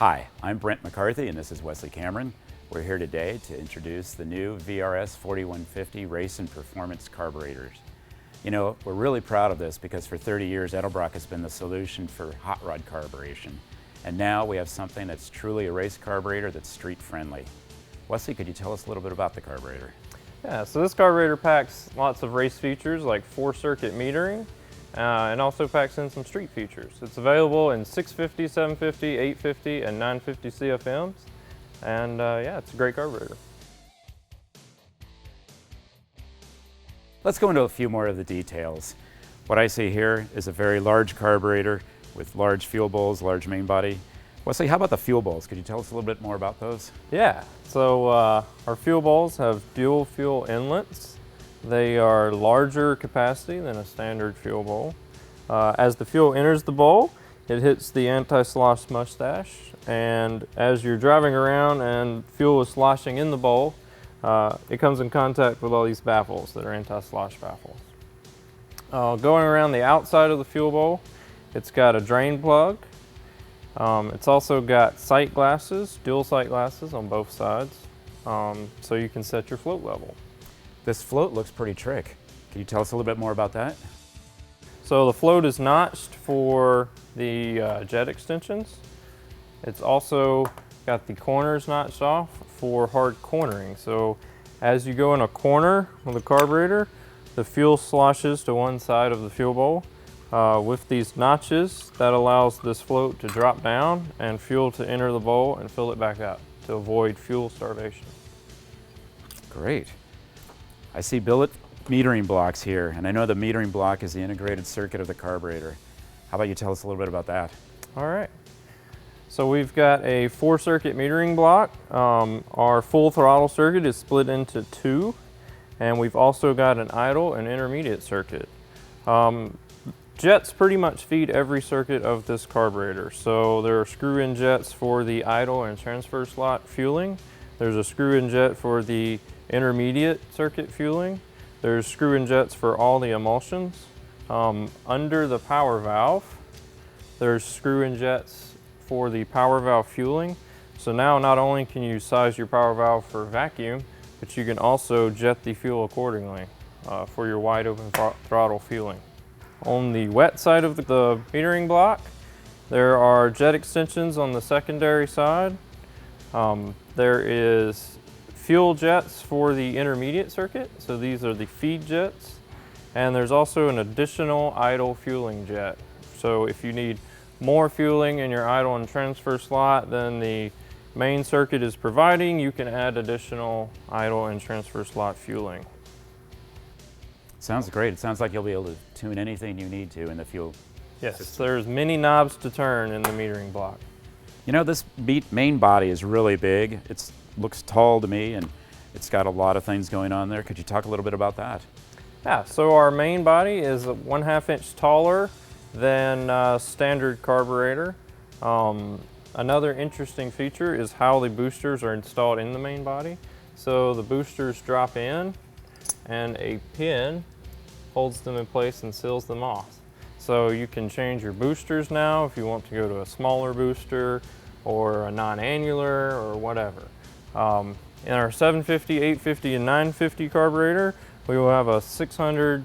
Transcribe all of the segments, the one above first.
Hi, I'm Brent McCarthy and this is Wesley Cameron. We're here today to introduce the new VRS-4150 race and performance carburetors. You know, we're really proud of this because for 30 years Edelbrock has been the solution for hot rod carburation. And now we have something that's truly a race carburetor that's street friendly. Wesley, could you tell us a little bit about the carburetor? Yeah, so this carburetor packs lots of race features like 4-circuit metering, and also packs in some street features. It's available in 650, 750, 850, and 950 CFMs, and yeah, it's a great carburetor. Let's go into a few more of the details. What I see here is a very large carburetor with large fuel bowls, large main body. Wesley, how about the fuel bowls? Could you tell us a little bit more about those? Yeah, so our fuel bowls have dual fuel inlets. They are larger capacity than a standard fuel bowl. As the fuel enters the bowl, it hits the anti-slosh mustache, and as you're driving around and fuel is sloshing in the bowl, it comes in contact with all these baffles that are anti-slosh baffles. Going around the outside of the fuel bowl, it's got a drain plug. It's also got sight glasses, dual sight glasses on both sides, so you can set your float level. This float looks pretty trick. Can you tell us a little bit more about that? So the float is notched for the jet extensions. It's also got the corners notched off for hard cornering. So as you go in a corner with the carburetor, the fuel sloshes to one side of the fuel bowl. With these notches, that allows this float to drop down and fuel to enter the bowl and fill it back up to avoid fuel starvation. Great. I see billet metering blocks here, and I know the metering block is the integrated circuit of the carburetor. How about you tell us a little bit about that? All right. So we've got a 4-circuit metering block. Our full throttle circuit is split into 2, and we've also got an idle and intermediate circuit. Jets pretty much feed every circuit of this carburetor. So there are screw-in jets for the idle and transfer slot fueling. There's a screw-in jet for the intermediate circuit fueling. There's screw-in jets for all the emulsions. Under the power valve, there's screw-in jets for the power valve fueling. So now not only can you size your power valve for vacuum, but you can also jet the fuel accordingly for your wide open throttle fueling. On the wet side of the metering block, there are jet extensions on the secondary side. There is fuel jets for the intermediate circuit, so these are the feed jets. And there's also an additional idle fueling jet. So if you need more fueling in your idle and transfer slot than the main circuit is providing, you can add additional idle and transfer slot fueling. Sounds great. It sounds like you'll be able to tune anything you need to in the fuel system. There's many knobs to turn in the metering block. You know, this main body is really big. It looks tall to me, and it's got a lot of things going on there. Could you talk a little bit about that? Yeah, so our main body is 1/2 inch taller than standard carburetor. Another interesting feature is how the boosters are installed in the main body. So the boosters drop in, and a pin holds them in place and seals them off. So you can change your boosters now if you want to go to a smaller booster or a non-annular or whatever. In our 750, 850, and 950 carburetor, we will have a 600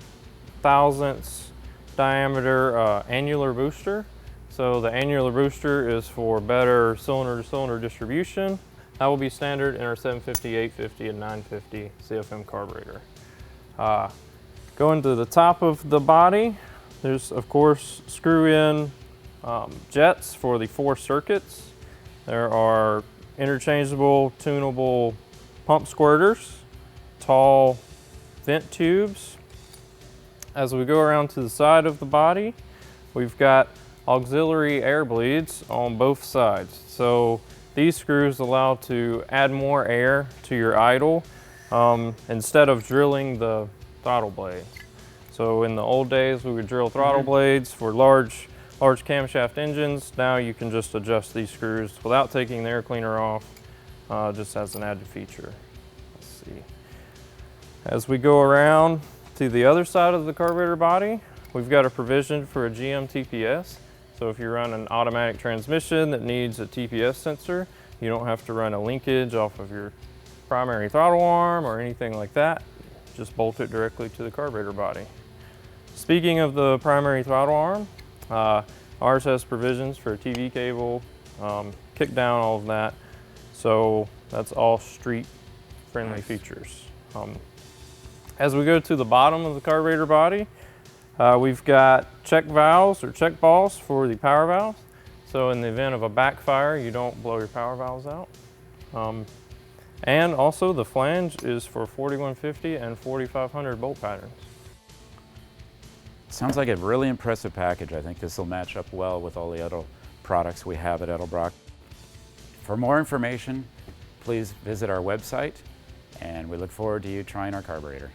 thousandths diameter annular booster. So the annular booster is for better cylinder-to-cylinder distribution. That will be standard in our 750, 850, and 950 CFM carburetor. Going to the top of the body, there's of course screw-in jets for the 4 circuits. There are interchangeable, tunable pump squirters, tall vent tubes. As we go around to the side of the body, we've got auxiliary air bleeds on both sides. So these screws allow to add more air to your idle instead of drilling the throttle blades. So in the old days, we would drill throttle blades for large camshaft engines. Now you can just adjust these screws without taking the air cleaner off, just as an added feature. Let's see. As we go around to the other side of the carburetor body, we've got a provision for a GM TPS. So if you run an automatic transmission that needs a TPS sensor, you don't have to run a linkage off of your primary throttle arm or anything like that. Just bolt it directly to the carburetor body. Speaking of the primary throttle arm, ours has provisions for a TV cable, kick down, all of that. So that's all street friendly features. As we go to the bottom of the carburetor body, we've got check valves or check balls for the power valves. So in the event of a backfire, you don't blow your power valves out. And also the flange is for 4150 and 4500 bolt patterns. Sounds like a really impressive package. I think this will match up well with all the other products we have at Edelbrock. For more information, please visit our website, and we look forward to you trying our carburetor.